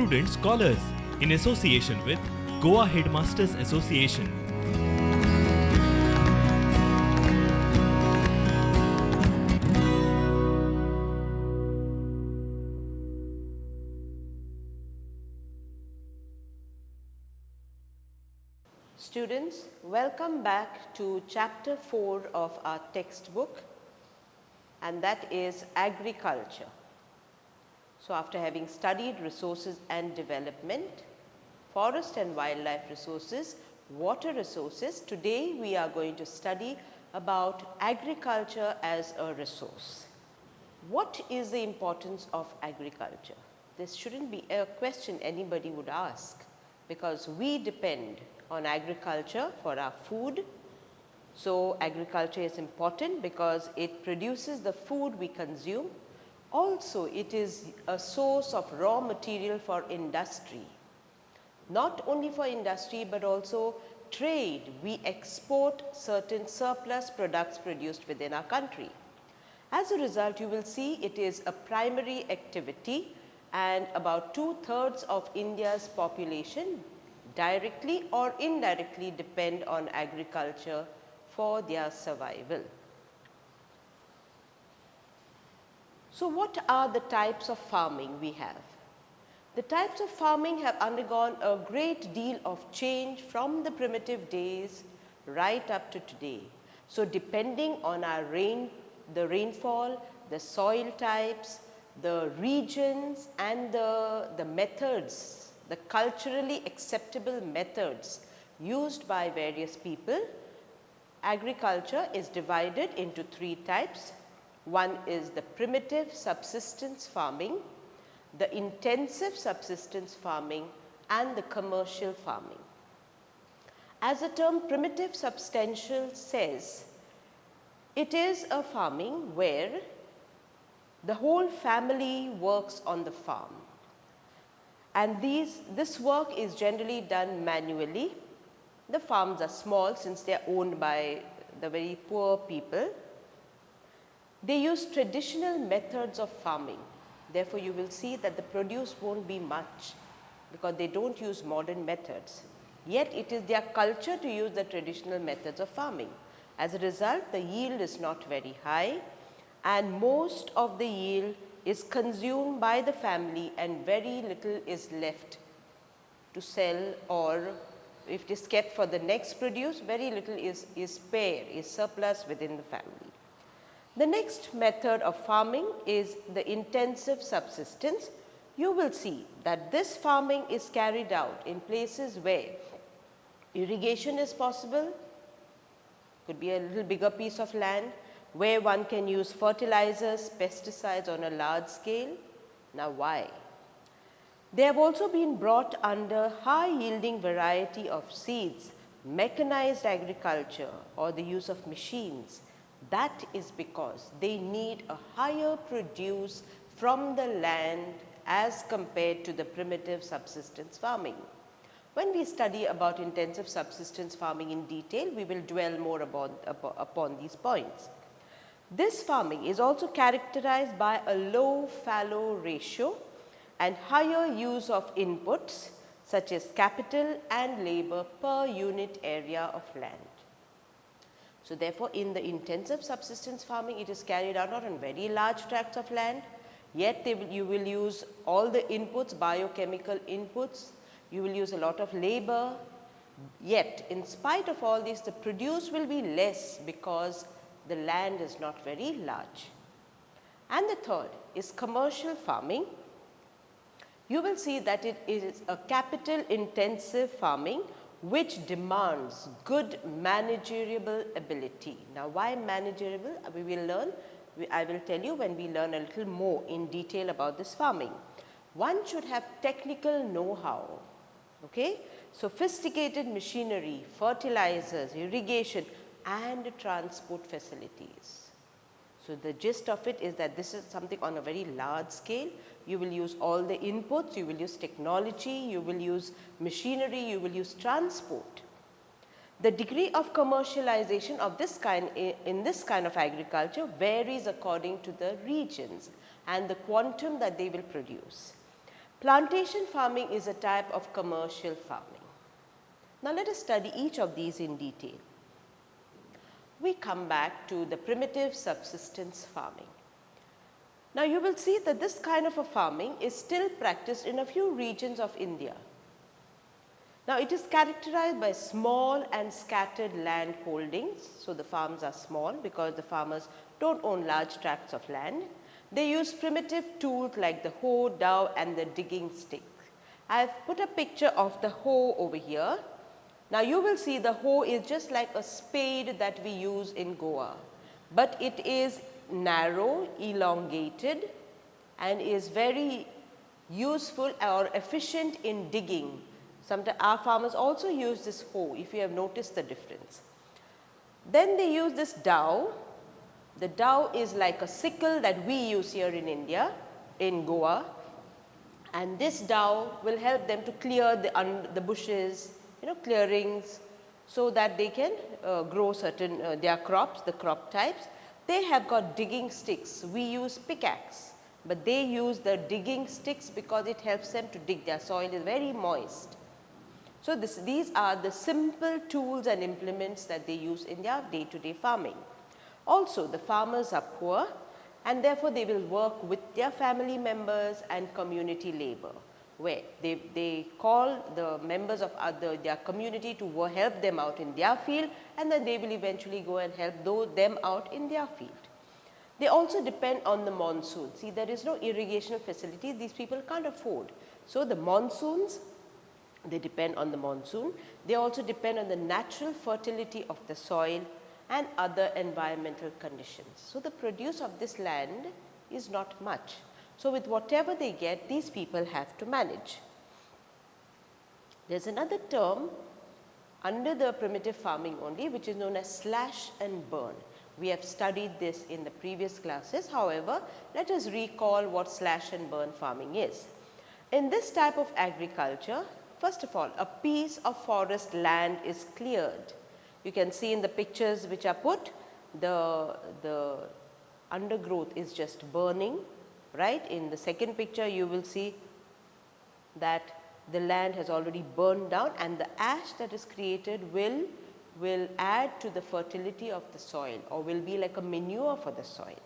Prudent Scholars in association with Goa Headmasters Association. Students, welcome back to chapter 4 of our textbook, and that is agriculture. So, after having studied resources and development, forest and wildlife resources, water resources, today we are going to study about agriculture as a resource. What is the importance of agriculture? This shouldn't be a question anybody would ask, because we depend on agriculture for our food. So, agriculture is important because it produces the food we consume. Also, it is a source of raw material for industry. Not only for industry, but also trade. We export certain surplus products produced within our country. As a result, you will see it is a primary activity, and about 2/3 of India's population directly or indirectly depend on agriculture for their survival. So, what are the types of farming we have? The types of farming have undergone a great deal of change from the primitive days right up to today. So, depending on our the rainfall, the soil types, the regions and the methods, the culturally acceptable methods used by various people, agriculture is divided into 3 types. One is the primitive subsistence farming, the intensive subsistence farming, and the commercial farming. As the term primitive substantial says, it is a farming where the whole family works on the farm. And this work is generally done manually. The farms are small since they are owned by the very poor people. They use traditional methods of farming. Therefore, you will see that the produce won't be much because they don't use modern methods. Yet, it is their culture to use the traditional methods of farming. As a result, the yield is not very high, and most of the yield is consumed by the family and very little is left to sell, or if it is kept for the next produce, very little is surplus within the family. The next method of farming is the intensive subsistence. You will see that this farming is carried out in places where irrigation is possible, could be a little bigger piece of land, where one can use fertilizers, pesticides on a large scale. Now, why? They have also been brought under high yielding variety of seeds, mechanized agriculture, or the use of machines. That is because they need a higher produce from the land as compared to the primitive subsistence farming. When we study about intensive subsistence farming in detail, we will dwell more upon these points. This farming is also characterized by a low fallow ratio and higher use of inputs such as capital and labor per unit area of land. So, therefore, in the intensive subsistence farming, it is carried out not on very large tracts of land, yet you will use all the inputs, biochemical inputs, you will use a lot of labor, yet in spite of all this, the produce will be less because the land is not very large. And the third is commercial farming. You will see that it is a capital intensive farming which demands good managerial ability. Now, why managerial? We will learn, I will tell you when we learn a little more in detail about this farming. One should have technical know-how, okay? Sophisticated machinery, fertilizers, irrigation, and transport facilities. So, the gist of it is that this is something on a very large scale. You will use all the inputs, you will use technology, you will use machinery, you will use transport. The degree of commercialization of this kind in this kind of agriculture varies according to the regions and the quantum that they will produce. Plantation farming is a type of commercial farming. Now let us study each of these in detail. We come back to the primitive subsistence farming. Now you will see that this kind of a farming is still practiced in a few regions of India. Now it is characterized by small and scattered land holdings. So the farms are small because the farmers don't own large tracts of land. They use primitive tools like the hoe, dowel and the digging stick. I have put a picture of the hoe over here. Now you will see the hoe is just like a spade that we use in Goa, but it is narrow, elongated and is very useful or efficient in digging. Sometimes our farmers also use this hoe, if you have noticed the difference. Then they use this dowel. The dowel is like a sickle that we use here in India, in Goa, and this dowel will help them to clear the bushes, clearings, so that they can grow certain their crops, the crop types. They have got digging sticks. We use pickaxe, but they use the digging sticks because it helps them to dig. Their soil is very moist. So these are the simple tools and implements that they use in their day-to-day farming. Also, the farmers are poor and therefore they will work with their family members and community labor, where they call the members of their community to help them out in their field, and then they will eventually go and help them out in their field. They also depend on the monsoon. See, there is no irrigation facility, these people can't afford. So the monsoons, they depend on the monsoon. They also depend on the natural fertility of the soil and other environmental conditions. So the produce of this land is not much. So with whatever they get, these people have to manage. There is another term under the primitive farming only, which is known as slash and burn. We have studied this in the previous classes. However, let us recall what slash and burn farming is. In this type of agriculture, first of all, a piece of forest land is cleared. You can see in the pictures which are put, the undergrowth is just burning, right. In the second picture, you will see that the land has already burned down and the ash that is created will add to the fertility of the soil, or will be like a manure for the soil.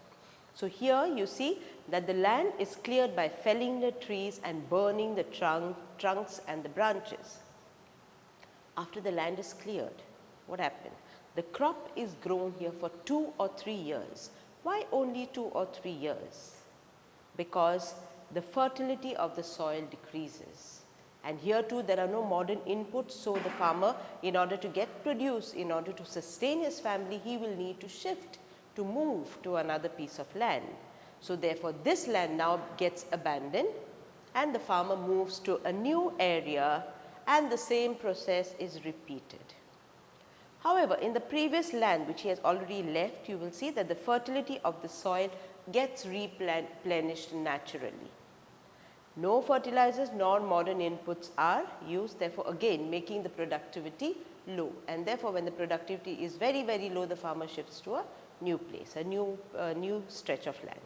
So here you see that the land is cleared by felling the trees and burning the trunks and the branches. After the land is cleared, what happened? The crop is grown here for 2 or 3 years. Why only 2 or 3 years? Because the fertility of the soil decreases. And here too there are no modern inputs, so the farmer, in order to get produce, in order to sustain his family, he will need to shift, to move to another piece of land. So therefore this land now gets abandoned and the farmer moves to a new area and the same process is repeated. However, in the previous land which he has already left, you will see that the fertility of the soil gets replenished naturally. No fertilizers nor modern inputs are used, therefore again making the productivity low, and therefore when the productivity is very, very low, the farmer shifts to a new place, a new stretch of land.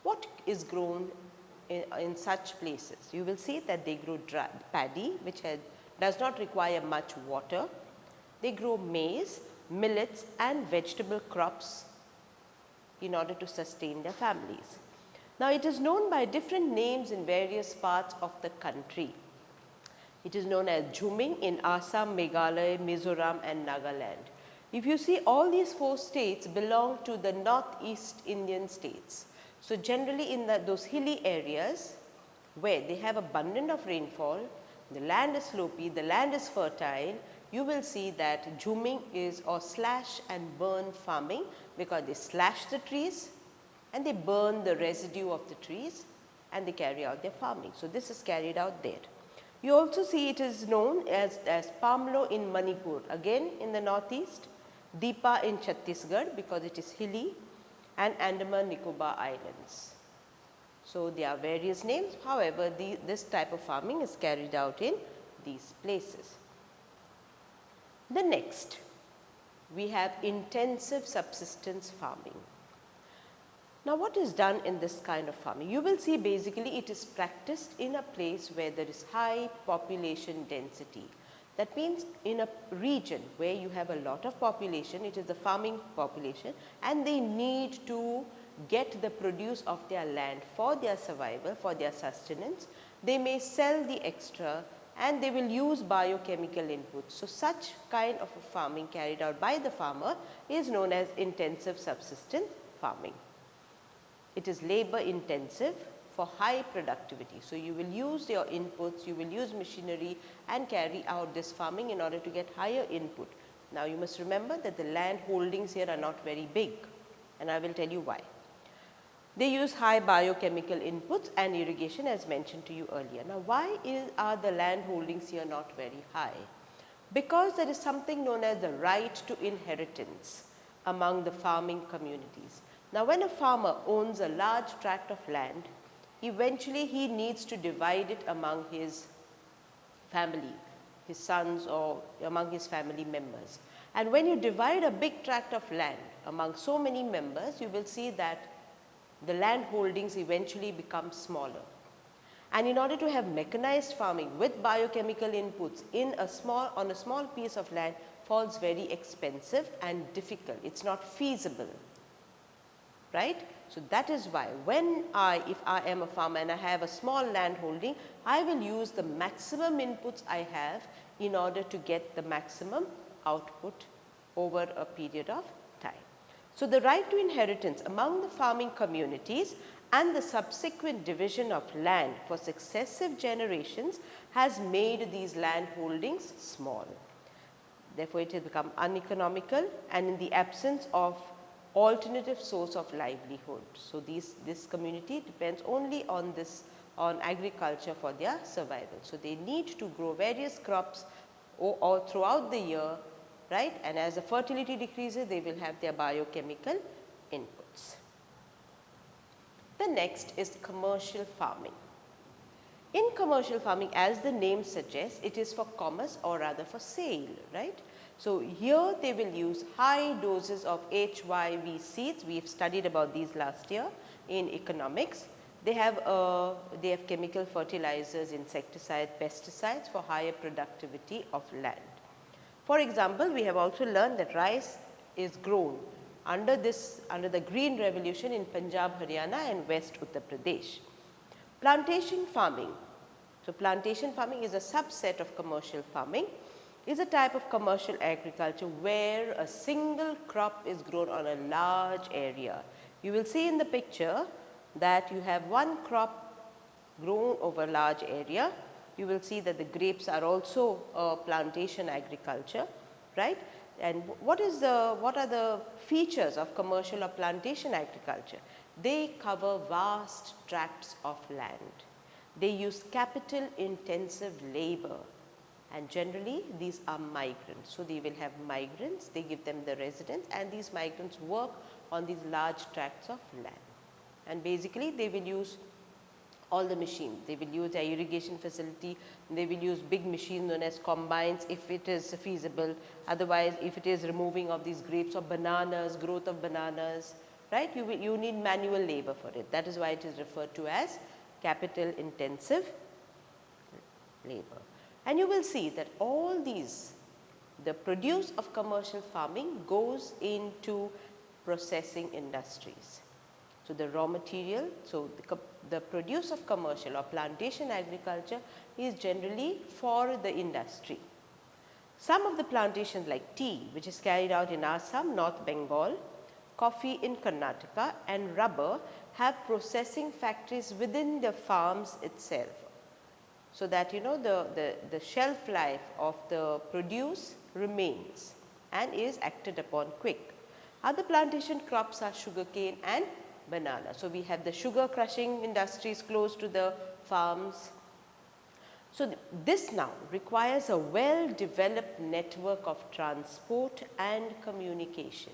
What is grown in such places? You will see that they grow paddy, which does not require much water. They grow maize, millets and vegetable crops in order to sustain their families. Now it is known by different names in various parts of the country. It is known as Jhuming in Assam, Meghalaya, Mizoram and Nagaland. If you see, all these 4 states belong to the northeast Indian states. So generally in those hilly areas where they have abundance of rainfall, the land is slopey, the land is fertile, you will see that Jhuming is or slash and burn farming, because they slash the trees and they burn the residue of the trees and they carry out their farming. So this is carried out there. You also see it is known as Pamlo in Manipur, again in the northeast, Deepa in Chhattisgarh because it is hilly, and Andaman Nicobar Islands. So there are various names, however this type of farming is carried out in these places. The next, we have intensive subsistence farming. Now, what is done in this kind of farming? You will see basically it is practiced in a place where there is high population density. That means in a region where you have a lot of population, it is the farming population, and they need to get the produce of their land for their survival, for their sustenance. They may sell the extra and they will use biochemical inputs. So, such kind of a farming carried out by the farmer is known as intensive subsistence farming. It is labor intensive for high productivity. So, you will use your inputs, you will use machinery and carry out this farming in order to get higher input. Now, you must remember that the land holdings here are not very big, and I will tell you why. They use high biochemical inputs and irrigation as mentioned to you earlier. Now, why are the land holdings here not very high? Because there is something known as the right to inheritance among the farming communities. Now, when a farmer owns a large tract of land, eventually he needs to divide it among his family, his sons or among his family members. And when you divide a big tract of land among so many members, you will see that the land holdings eventually become smaller. And in order to have mechanized farming with biochemical inputs on a small piece of land falls very expensive and difficult. It's not feasible, right? So, that is why if I am a farmer and I have a small land holding, I will use the maximum inputs I have in order to get the maximum output over a period of time. So, the right to inheritance among the farming communities and the subsequent division of land for successive generations has made these land holdings small. Therefore, it has become uneconomical and in the absence of alternative source of livelihood. So, this community depends only on agriculture for their survival. So, they need to grow various crops all throughout the year, right, and as the fertility decreases they will have their biochemical inputs. The next is commercial farming. In commercial farming, as the name suggests, it is for commerce or rather for sale, right. So, here they will use high doses of HYV seeds. We have studied about these last year in economics. They have chemical fertilizers, insecticides, pesticides for higher productivity of land. For example, we have also learned that rice is grown under the green revolution in Punjab, Haryana and West Uttar Pradesh. Plantation farming. So, plantation farming is a subset of commercial farming, is a type of commercial agriculture where a single crop is grown on a large area. You will see in the picture that you have one crop grown over a large area. You will see that the grapes are also a plantation agriculture, right. And what are the features of commercial or plantation agriculture? They cover vast tracts of land. They use capital intensive labor and generally these are migrants. So, they will have migrants, they give them the residence and these migrants work on these large tracts of land. And basically they will use all the machines. They will use their irrigation facility, they will use big machines known as combines if it is feasible. Otherwise, if it is removing of these grapes or bananas, growth of bananas, right, you need manual labor for it. That is why it is referred to as capital intensive labor. And you will see that all these, the produce of commercial farming goes into processing industries. So, the raw material, so the produce of commercial or plantation agriculture is generally for the industry. Some of the plantations like tea, which is carried out in Assam, North Bengal, coffee in Karnataka and rubber have processing factories within the farms itself. So, that the shelf life of the produce remains and is acted upon quick. Other plantation crops are sugarcane and banana. So, we have the sugar crushing industries close to the farms. So, this now requires a well developed network of transport and communication.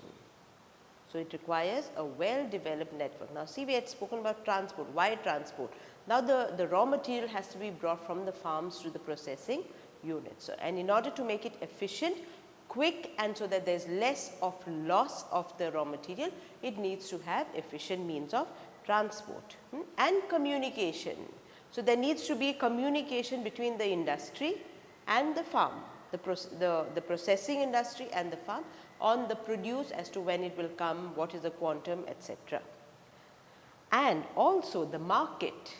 So, it requires a well developed network. Now, see, we had spoken about transport. Why transport? Now, the raw material has to be brought from the farms to the processing units. So, and in order to make it efficient, quick and so that there is less of loss of the raw material, it needs to have efficient means of transport and communication. So, there needs to be communication between the industry and the farm, the processing industry and the farm on the produce as to when it will come, what is the quantum, etc. And also the market,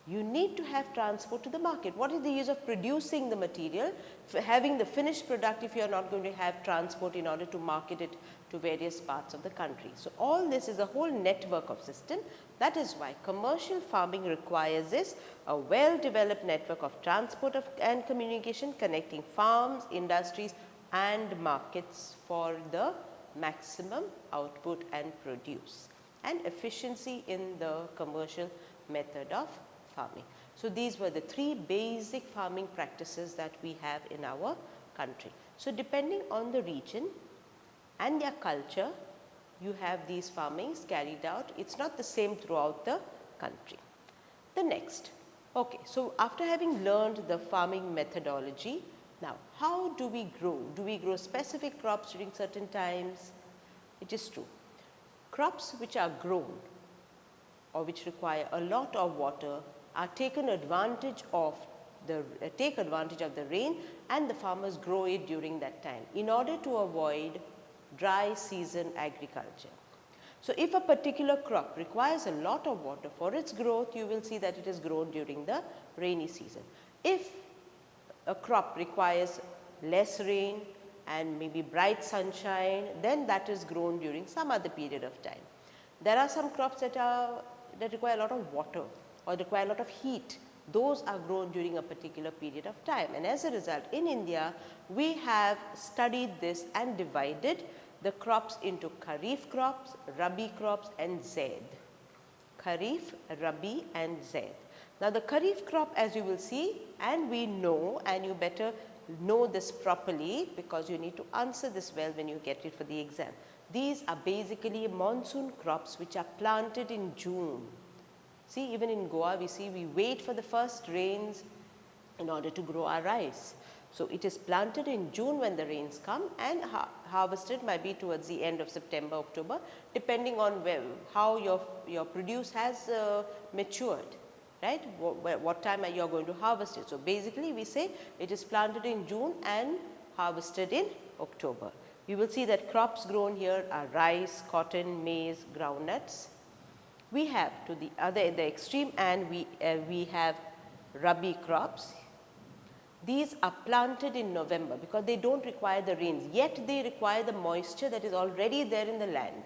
you need to have transport to the market. What is the use of producing the material, having the finished product if you are not going to have transport in order to market it to various parts of the country. So, all this is a whole network of system. That is why commercial farming requires this, a well developed network of transport and communication connecting farms, industries and markets for the maximum output and produce and efficiency in the commercial method of farming. So, these were the 3 basic farming practices that we have in our country. So, depending on the region and their culture, you have these farmings carried out. It is not the same throughout the country. The next, okay. So, after having learned the farming methodology, now how do we grow? Do we grow specific crops during certain times? It is true. Crops which are grown or which require a lot of water are taken advantage of take advantage of the rain, and the farmers grow it during that time in order to avoid dry season agriculture. So, if a particular crop requires a lot of water for its growth, you will see that it is grown during the rainy season. If a crop requires less rain and maybe bright sunshine, then that is grown during some other period of time. There are some crops that require a lot of water or require a lot of heat. Those are grown during a particular period of time, and as a result in India we have studied this and divided the crops into Kharif crops, Rabi crops and Zaid. Kharif, Rabi and Zaid. Now, the Kharif crop, as you will see, and we know, and you better know this properly because you need to answer this well when you get it for the exam. These are basically monsoon crops which are planted in June. See, even in Goa we see we wait for the first rains in order to grow our rice. So, it is planted in June when the rains come and harvested might be towards the end of September, October, depending on how your produce has matured, right, what time you are going to harvest it. So, basically we say it is planted in June and harvested in October. You will see that crops grown here are rice, cotton, maize, groundnuts. We have to the extreme and we have Rabi crops. These are planted in November because they do not require the rains, yet they require the moisture that is already there in the land.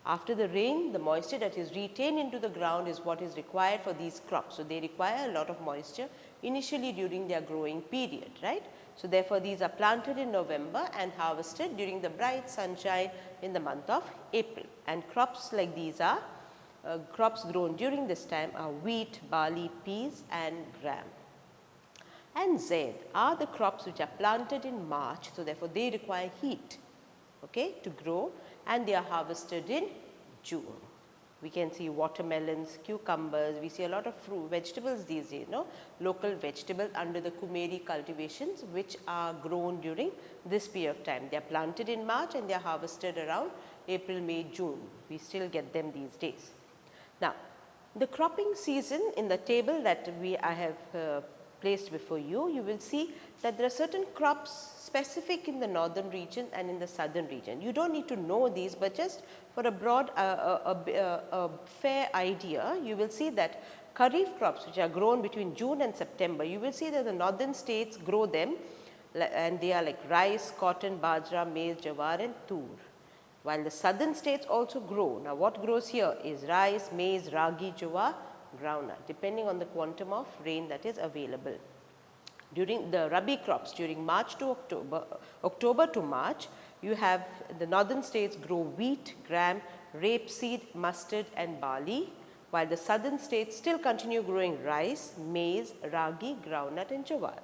After the rain, the moisture that is retained into the ground is what is required for these crops. So, they require a lot of moisture initially during their growing period, right. So, therefore, these are planted in November and harvested during the bright sunshine in the month of April, and crops like these are crops grown during this time are wheat, barley, peas and gram. And Zaid are the crops which are planted in March. So, therefore, they require heat, okay, to grow, and they are harvested in June. We can see watermelons, cucumbers, we see a lot of fruit, vegetables these days, local vegetables under the Kumeri cultivations which are grown during this period of time. They are planted in March and they are harvested around April, May, June. We still get them these days. Now, the cropping season in the table that I have placed before you, you will see that there are certain crops specific in the northern region and in the southern region. You do not need to know these, but just for a broad fair idea, you will see that Kharif crops which are grown between June and September, you will see that the northern states grow them and they are like rice, cotton, bajra, maize, jawar and tur, while the southern states also grow. Now, what grows here is rice, maize, ragi, jawar, groundnut, depending on the quantum of rain that is available. During the Rabi crops during March to October to March, you have the northern states grow wheat, gram, rapeseed, mustard and barley, while the southern states still continue growing rice, maize, ragi, groundnut and jawar.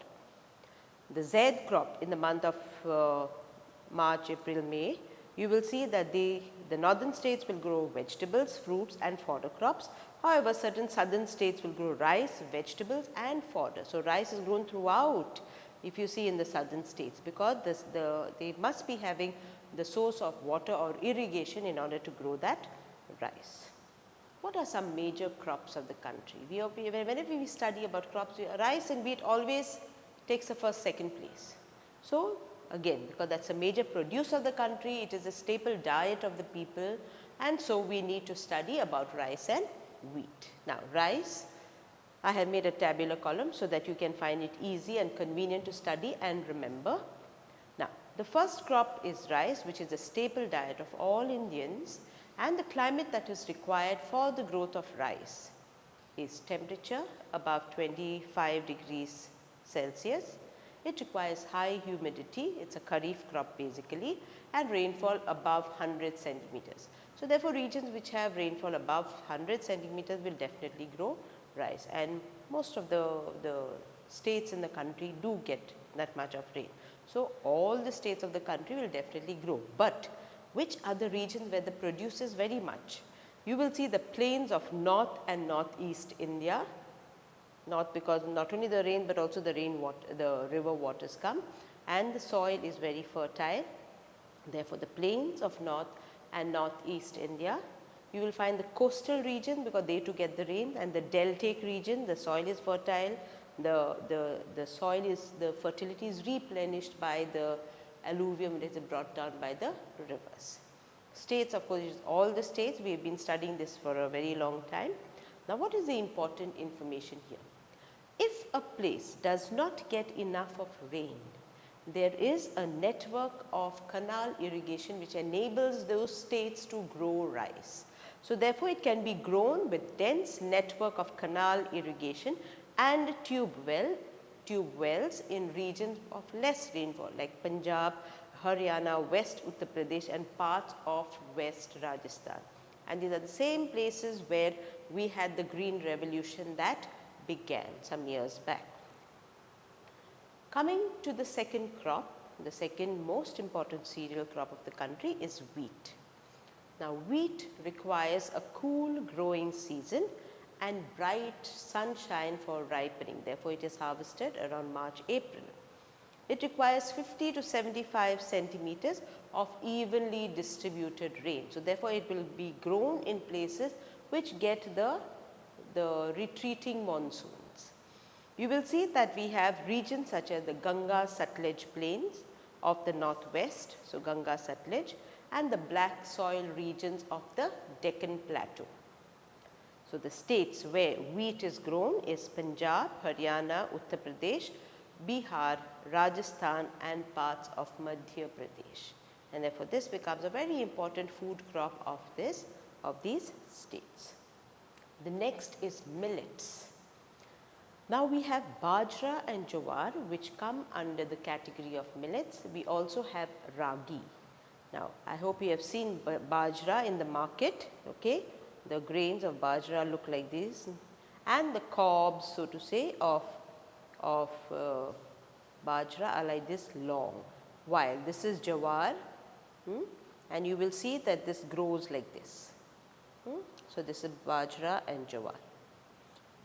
The Zaid crop in the month of March, April, May, you will see that the northern states will grow vegetables, fruits and fodder crops. However, certain southern states will grow rice, vegetables and fodder. So, rice is grown throughout if you see in the southern states, because they must be having the source of water or irrigation in order to grow that rice. What are some major crops of the country? Whenever we study about crops, rice and wheat always takes the first, second place. So, again, because that is a major produce of the country, it is a staple diet of the people, and so we need to study about rice and wheat. Now, rice, I have made a tabular column so that you can find it easy and convenient to study and remember. Now, the first crop is rice, which is a staple diet of all Indians, and the climate that is required for the growth of rice is temperature above 25 degrees Celsius. It requires high humidity, it is a kharif crop basically, and rainfall above 100 centimeters. So, therefore, regions which have rainfall above 100 centimeters will definitely grow rice, and most of the states in the country do get that much of rain. So, all the states of the country will definitely grow, but which are the regions where the produce is very much? You will see the plains of north and northeast India, north because not only the rain but also the river waters come, and the soil is very fertile. Therefore, the plains of north and northeast India. You will find the coastal region because they too get the rain, and the deltaic region, the soil is fertile, the fertility is replenished by the alluvium that is brought down by the rivers. States, of course, all the states, we have been studying this for a very long time. Now, what is the important information here? If a place does not get enough of rain, there is a network of canal irrigation which enables those states to grow rice. So, therefore, it can be grown with dense network of canal irrigation and tube wells in regions of less rainfall like Punjab, Haryana, West Uttar Pradesh and parts of West Rajasthan. And these are the same places where we had the green revolution that began some years back. Coming to the second crop, the second most important cereal crop of the country is wheat. Now, wheat requires a cool growing season and bright sunshine for ripening. Therefore, it is harvested around March, April. It requires 50 to 75 centimeters of evenly distributed rain. So, therefore, it will be grown in places which get the retreating monsoons. You will see that we have regions such as the Ganga Sutlej plains of the northwest, so Ganga Sutlej, and the black soil regions of the Deccan Plateau. So, the states where wheat is grown is Punjab, Haryana, Uttar Pradesh, Bihar, Rajasthan and parts of Madhya Pradesh, and therefore, this becomes a very important food crop of these states. The next is millets. Now, we have bajra and jowar which come under the category of millets. We also have ragi. Now, I hope you have seen bajra in the market, okay. The grains of bajra look like this, and the cobs, so to say, of bajra are like this long, while this is jowar, and you will see that this grows like this. So, this is bajra and jowar.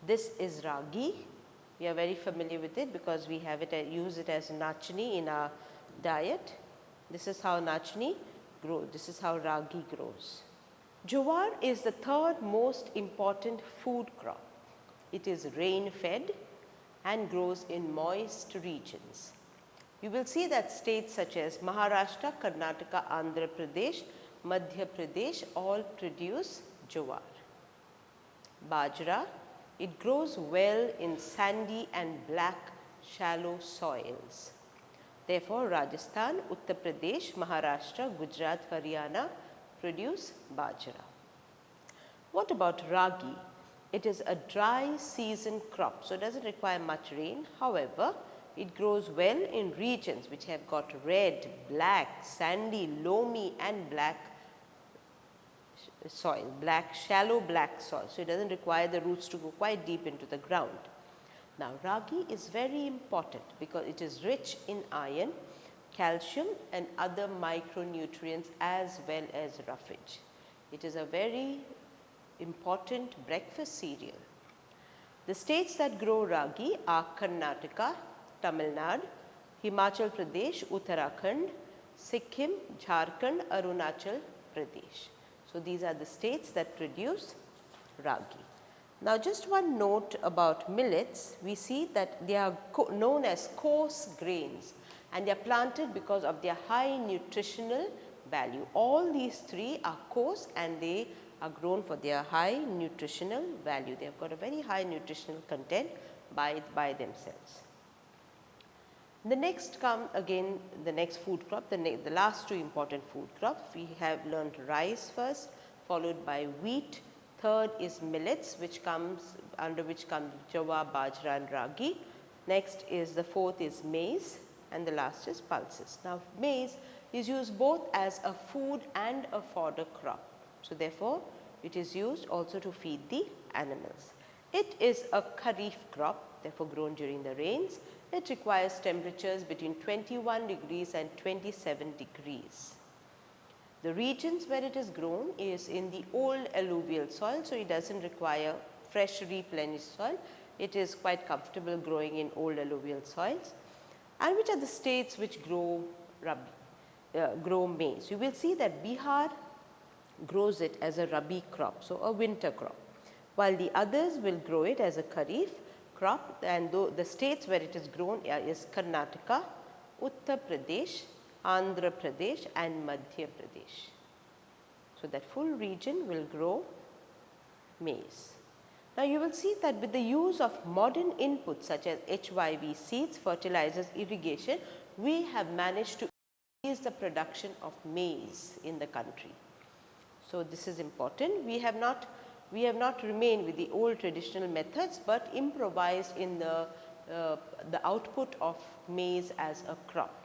This is ragi. We are very familiar with it because we have it, use it as nachni in our diet. This is how nachni grows, this is how ragi grows. Jowar is the third most important food crop. It is rain fed and grows in moist regions. You will see that states such as Maharashtra, Karnataka, Andhra Pradesh, Madhya Pradesh all produce jowar. Bajra, it grows well in sandy and black shallow soils. Therefore, Rajasthan, Uttar Pradesh, Maharashtra, Gujarat, Haryana produce bajra. What about ragi? It is a dry season crop, so it does not require much rain. However, it grows well in regions which have got red, black, sandy, loamy and black soil, shallow black soil. So, it does not require the roots to go quite deep into the ground. Now, ragi is very important because it is rich in iron, calcium and other micronutrients as well as roughage. It is a very important breakfast cereal. The states that grow ragi are Karnataka, Tamil Nadu, Himachal Pradesh, Uttarakhand, Sikkim, Jharkhand, Arunachal Pradesh. So, these are the states that produce ragi. Now, just one note about millets, we see that they are known as coarse grains and they are planted because of their high nutritional value. All these three are coarse and they are grown for their high nutritional value. They have got a very high nutritional content by themselves. The next come again the next food crop, the last two important food crops. We have learned rice first, followed by wheat. Third is millets, which comes under which comes jawar, bajra and ragi. Next is the fourth is maize and the last is pulses. Now, maize is used both as a food and a fodder crop. So, therefore, it is used also to feed the animals. It is a kharif crop, therefore grown during the rains. It requires temperatures between 21 degrees and 27 degrees. The regions where it is grown is in the old alluvial soil, so it does not require fresh replenished soil. It is quite comfortable growing in old alluvial soils. And which are the states which grow maize? You will see that Bihar grows it as a rabi crop, so a winter crop, while the others will grow it as a kharif crop, and the states where it is grown is Karnataka, Uttar Pradesh, Andhra Pradesh and Madhya Pradesh. So, that full region will grow maize. Now, you will see that with the use of modern inputs such as HYV seeds, fertilizers, irrigation, we have managed to increase the production of maize in the country. So, this is important. We have not remained with the old traditional methods, but improvised in the output of maize as a crop.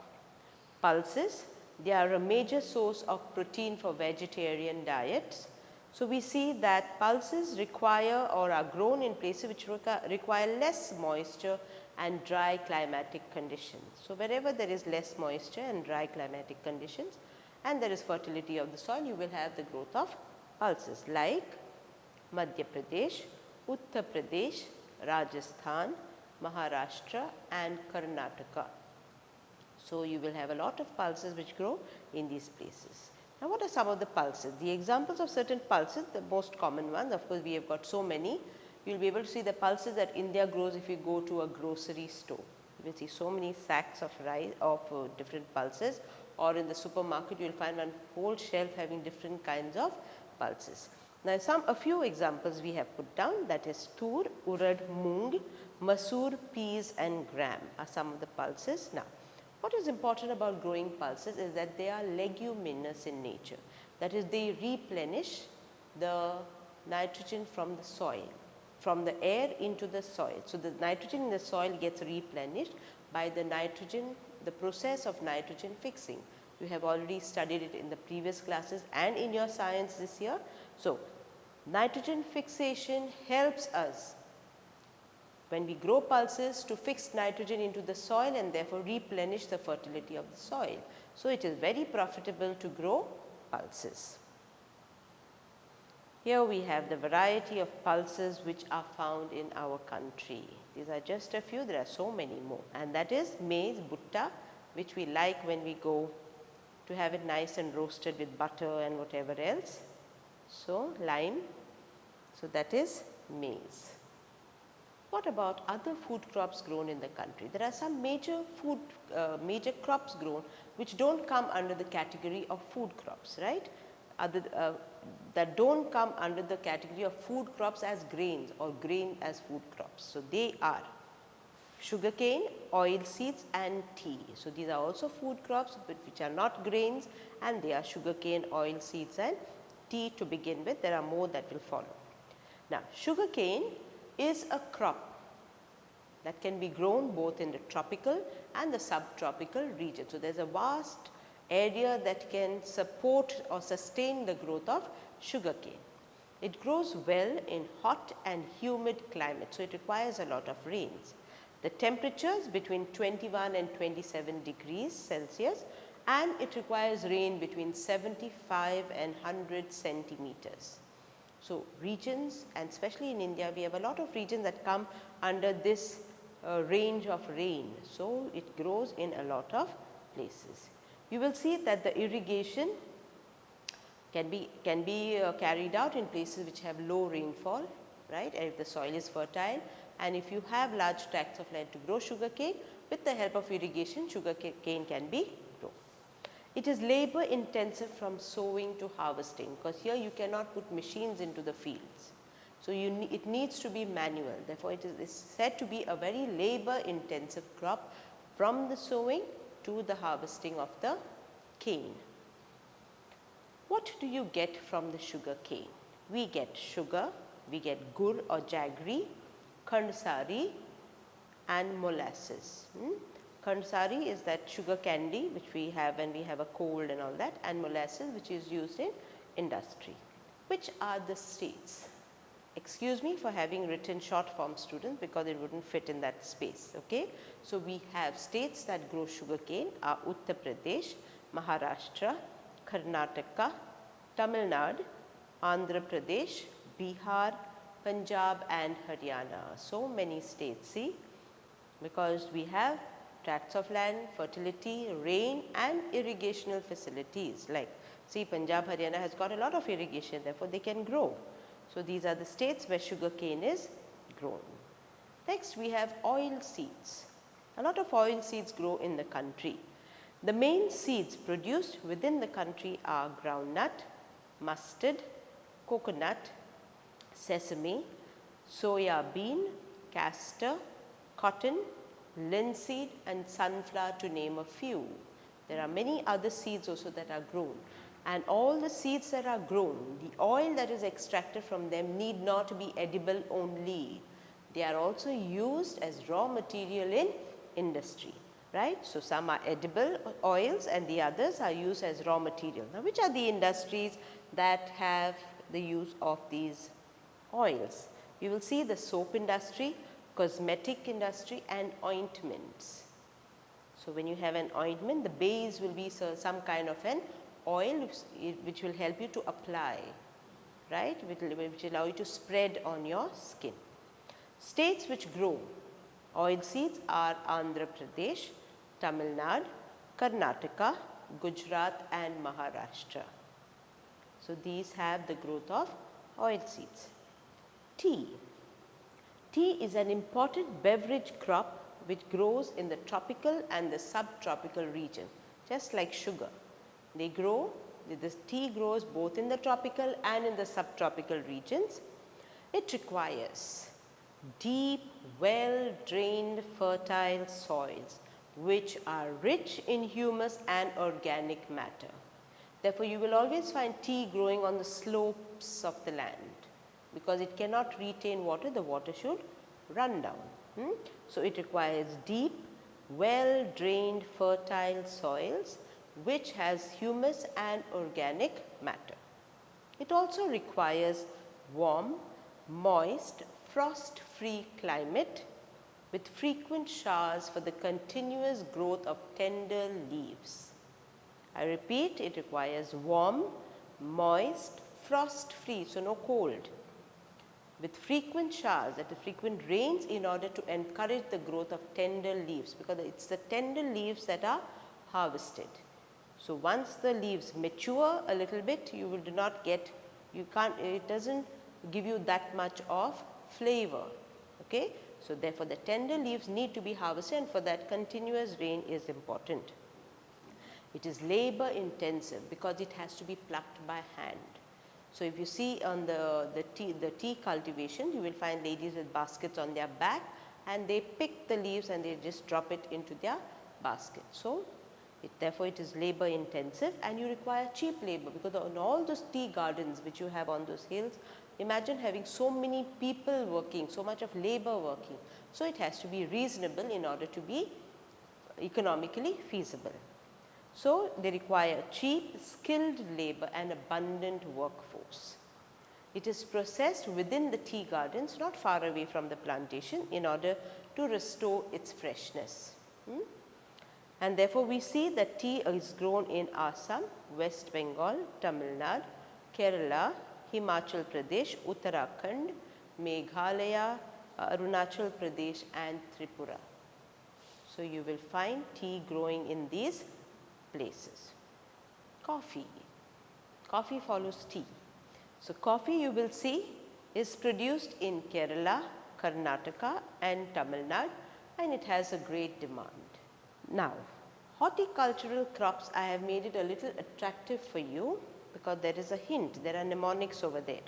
Pulses, they are a major source of protein for vegetarian diets. So, we see that pulses require or are grown in places which require less moisture and dry climatic conditions. So, wherever there is less moisture and dry climatic conditions and there is fertility of the soil, you will have the growth of pulses like Madhya Pradesh, Uttar Pradesh, Rajasthan, Maharashtra and Karnataka. So, you will have a lot of pulses which grow in these places. Now, what are some of the pulses? The examples of certain pulses, the most common ones, of course, we have got so many. You will be able to see the pulses that India grows if you go to a grocery store. You will see so many sacks of rice of different pulses, or in the supermarket you will find one whole shelf having different kinds of pulses. Now, a few examples we have put down, that is tur, urad, moong, masoor, peas and gram are some of the pulses. Now, what is important about growing pulses is that they are leguminous in nature, that is they replenish the nitrogen from the soil, from the air into the soil. So, the nitrogen in the soil gets replenished by the process of nitrogen fixing. You have already studied it in the previous classes and in your science this year. So, nitrogen fixation helps us when we grow pulses to fix nitrogen into the soil and therefore replenish the fertility of the soil. So, it is very profitable to grow pulses. Here we have the variety of pulses which are found in our country. These are just a few, there are so many more, and that is maize, butta, which we like when we go to have it nice and roasted with butter and whatever else. So, lime, so that is maize. What about other food crops grown in the country? There are some major crops grown which do not come under the category of food crops, right? That do not come under the category of food crops as grains or grain as food crops. So, they are sugarcane, oil seeds and tea. So, these are also food crops but which are not grains, and they are sugarcane, oil seeds and tea to begin with. There are more that will follow. Now, sugarcane is a crop that can be grown both in the tropical and the subtropical region. So, there is a vast area that can support or sustain the growth of sugarcane. It grows well in hot and humid climates, so it requires a lot of rains. The temperatures between 21 and 27 degrees Celsius, and it requires rain between 75 and 100 centimeters. So, regions, and especially in India we have a lot of regions that come under this range of rain. So, it grows in a lot of places. You will see that the irrigation can be carried out in places which have low rainfall, right, and if the soil is fertile, and if you have large tracts of land to grow sugarcane, with the help of irrigation sugarcane can be grown. It is labor intensive from sowing to harvesting, because here you cannot put machines into the fields. So, it needs to be manual, therefore, it is said to be a very labor intensive crop from the sowing to the harvesting of the cane. What do you get from the sugar cane? We get sugar, we get gur or jaggery, khandsari and molasses. Khandsari is that sugar candy which we have when we have a cold and all that, and molasses which is used in industry. Which are the states? Excuse me for having written short form, students, because it would not fit in that space. Okay? So, we have states that grow sugarcane are Uttar Pradesh, Maharashtra, Karnataka, Tamil Nadu, Andhra Pradesh, Bihar, Punjab and Haryana. So, many states, see, because we have tracts of land, fertility, rain and irrigational facilities, like see Punjab, Haryana has got a lot of irrigation, therefore, they can grow. So, these are the states where sugarcane is grown. Next, we have oil seeds. A lot of oil seeds grow in the country. The main seeds produced within the country are groundnut, mustard, coconut, sesame, soya bean, castor, cotton, linseed and sunflower, to name a few. There are many other seeds also that are grown, and all the seeds that are grown, the oil that is extracted from them need not be edible only. They are also used as raw material in industry, right. So, some are edible oils and the others are used as raw material. Now, which are the industries that have the use of these oils? We will see the soap industry, cosmetic industry and ointments. So, when you have an ointment, the base will be some kind of an oil which will help you to apply, right, which will allow you to spread on your skin. States which grow oil seeds are Andhra Pradesh, Tamil Nadu, Karnataka, Gujarat and Maharashtra. So, these have the growth of oil seeds. Tea. Tea is an important beverage crop which grows in the tropical and the subtropical region, just like sugar. They grow, this tea grows both in the tropical and in the subtropical regions. It requires deep, well drained, fertile soils which are rich in humus and organic matter. Therefore, you will always find tea growing on the slopes of the land, because it cannot retain water, the water should run down. So, it requires deep, well drained, fertile soils which has humus and organic matter. It also requires warm, moist, frost free climate with frequent showers for the continuous growth of tender leaves. I repeat, it requires warm, moist, frost free, so no cold, with frequent showers, that is frequent rains, in order to encourage the growth of tender leaves, because it is the tender leaves that are harvested. So, once the leaves mature a little bit, you will not get, it does not give you that much of flavor. Okay? So, therefore, the tender leaves need to be harvested, and for that continuous rain is important. It is labor intensive because it has to be plucked by hand. So, if you see on the tea cultivation, you will find ladies with baskets on their back, and they pick the leaves and they just drop it into their basket. So, therefore, it is labor intensive, and you require cheap labor, because on all those tea gardens which you have on those hills, imagine having so many people working, so much of labor working. So, it has to be reasonable in order to be economically feasible. So, they require cheap, skilled labor and abundant workforce. It is processed within the tea gardens, not far away from the plantation, in order to restore its freshness. And therefore, we see that tea is grown in Assam, West Bengal, Tamil Nadu, Kerala, Himachal Pradesh, Uttarakhand, Meghalaya, Arunachal Pradesh and Tripura. So, you will find tea growing in these places. Coffee. Coffee follows tea. So, coffee you will see is produced in Kerala, Karnataka and Tamil Nadu, and it has a great demand. Now, horticultural crops, I have made it a little attractive for you because there is a hint, there are mnemonics over there.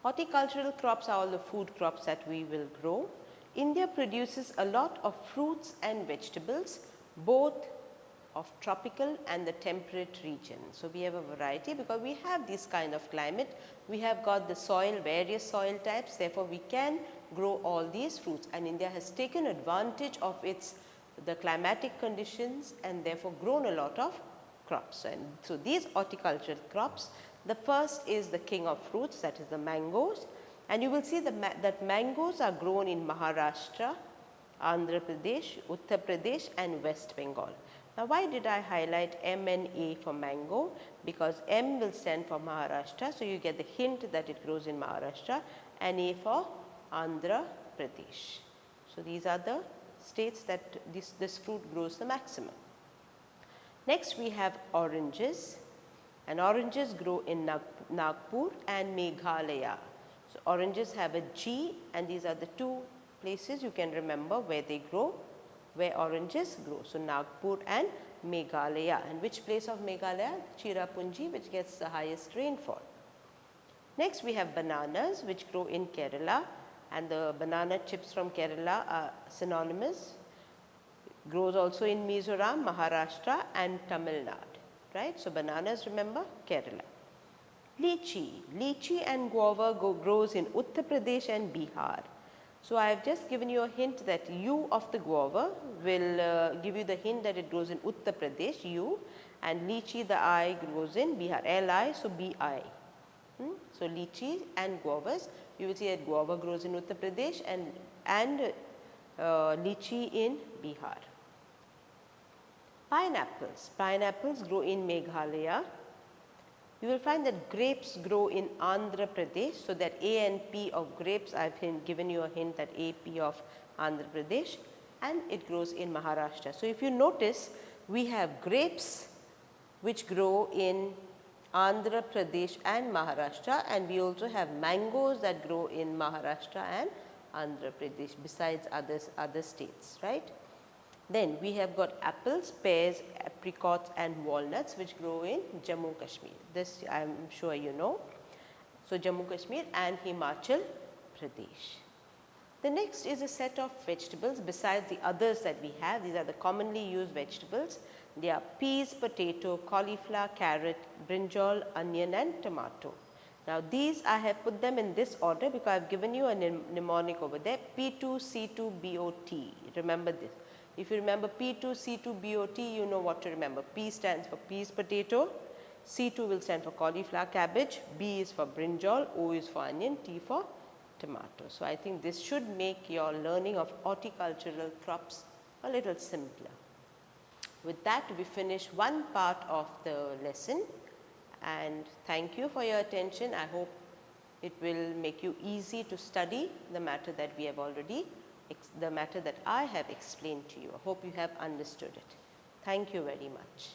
Horticultural crops are all the food crops that we will grow. India produces a lot of fruits and vegetables, both of tropical and the temperate region. So, we have a variety because we have this kind of climate. We have got the soil, various soil types, therefore, we can grow all these fruits, and India has taken advantage of the climatic conditions and therefore grown a lot of crops. And so, these horticultural crops, the first is the king of fruits, that is the mangoes, and you will see that mangoes are grown in Maharashtra, Andhra Pradesh, Uttar Pradesh and West Bengal. Now, why did I highlight M and A for mango? Because M will stand for Maharashtra, so you get the hint that it grows in Maharashtra, and A for Andhra Pradesh. So, these are the states that this fruit grows the maximum. Next, we have oranges, and oranges grow in Nagpur and Meghalaya. So, oranges have a G, and these are the two places you can remember where they grow, where oranges grow. So, Nagpur and Meghalaya, and which place of Meghalaya? Cherrapunji, which gets the highest rainfall. Next, we have bananas which grow in Kerala, and the banana chips from Kerala are synonymous. Grows also in Mizoram, Maharashtra and Tamil Nadu, right. So, bananas, remember, Kerala. Lychee and guava grows in Uttar Pradesh and Bihar. So, I have just given you a hint that U of the guava will give you the hint that it grows in Uttar Pradesh, U, and lychee, the I, grows in Bihar, L-I, so B-I. So, lychee and guavas, you will see that guava grows in Uttar Pradesh and lychee in Bihar. Pineapples grow in Meghalaya. You will find that grapes grow in Andhra Pradesh. So, that A and P of grapes, I have given you a hint that AP of Andhra Pradesh, and it grows in Maharashtra. So, if you notice, we have grapes which grow in Andhra Pradesh and Maharashtra, and we also have mangoes that grow in Maharashtra and Andhra Pradesh besides other states, right. Then we have got apples, pears, apricots and walnuts which grow in Jammu Kashmir. This I am sure you know. So, Jammu Kashmir and Himachal Pradesh. The next is a set of vegetables besides the others that we have. These are the commonly used vegetables. They are peas, potato, cauliflower, carrot, brinjal, onion and tomato. Now, these I have put them in this order because I have given you a mnemonic over there, P2C2BOT. Remember this. If you remember P2C2BOT, you know what to remember. P stands for peas, potato, C2 will stand for cauliflower, cabbage, B is for brinjal, O is for onion, T for tomato. So, I think this should make your learning of horticultural crops a little simpler. With that, we finish one part of the lesson, and thank you for your attention. I hope it will make you easy to study the matter that we have already the matter that I have explained to you. I hope you have understood it. Thank you very much.